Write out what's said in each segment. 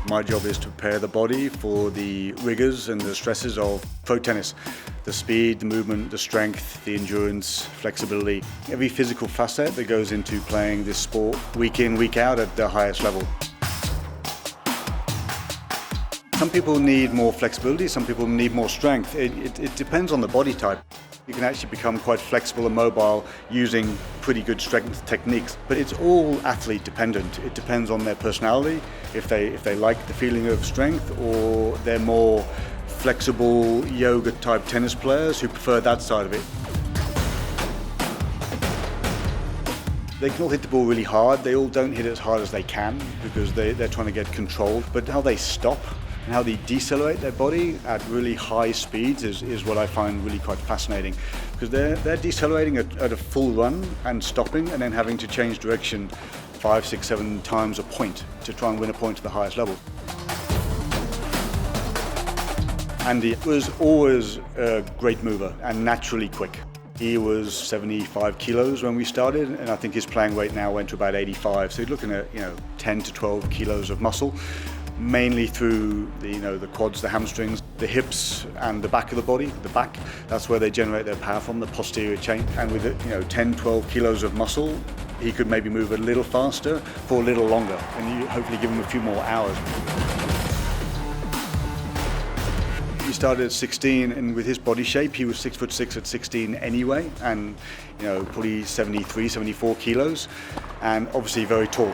My job is to prepare the body for the rigors and the stresses of pro tennis. The speed, the movement, the strength, the endurance, flexibility. Every physical facet that goes into playing this sport week in, week out at the highest level. Some people need more flexibility, some people need more strength. It depends on the body type. You can actually become quite flexible and mobile using pretty good strength techniques, but it's all athlete dependent. It depends on their personality, if they like the feeling of strength, or they're more flexible yoga type tennis players who prefer that side of it. They can all hit the ball really hard. They all don't hit it as hard as they can because they're trying to get control, but how they stop and how they decelerate their body at really high speeds is what I find really quite fascinating, because they're decelerating at a full run and stopping and then having to change direction 5, 6, 7 times a point to try and win a point to the highest level. Andy was always a great mover and naturally quick. He was 75 kilos when we started, and I think his playing weight now went to about 85. So you're looking at 10 to 12 kilos of muscle, mainly through the quads, the hamstrings, the hips, and the back of the body. The back, that's where they generate their power from, the posterior chain. And with 10, 12 kilos of muscle, he could maybe move a little faster for a little longer, and you hopefully give him a few more hours. He started at 16, and with his body shape, he was 6'6" at 16 anyway, and probably 73, 74 kilos, and obviously very tall.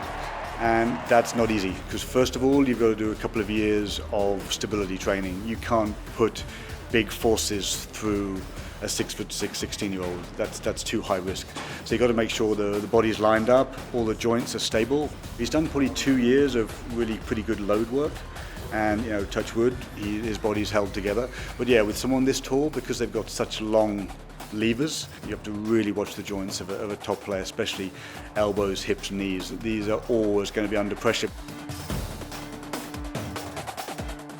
And that's not easy, because first of all, you've got to do a couple of years of stability training. You can't put big forces through a 6'6", 16-year-old. That's too high risk. So you've got to make sure the body's lined up, all the joints are stable. He's done probably 2 years of really pretty good load work. And touch wood, his body's held together. But yeah, with someone this tall, because they've got such long levers, you have to really watch the joints of a top player, especially elbows, hips, knees. These are always going to be under pressure.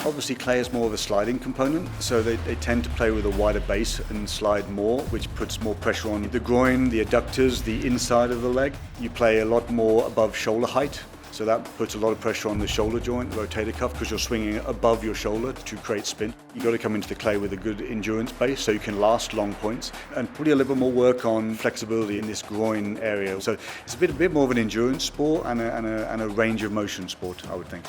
Obviously, clay is more of a sliding component, so they tend to play with a wider base and slide more, which puts more pressure on the groin, the adductors, the inside of the leg. You play a lot more above shoulder height. So that puts a lot of pressure on the shoulder joint, the rotator cuff, because you're swinging above your shoulder to create spin. You've got to come into the clay with a good endurance base so you can last long points, and probably a little bit more work on flexibility in this groin area. So it's a bit more of an endurance sport and a range of motion sport, I would think.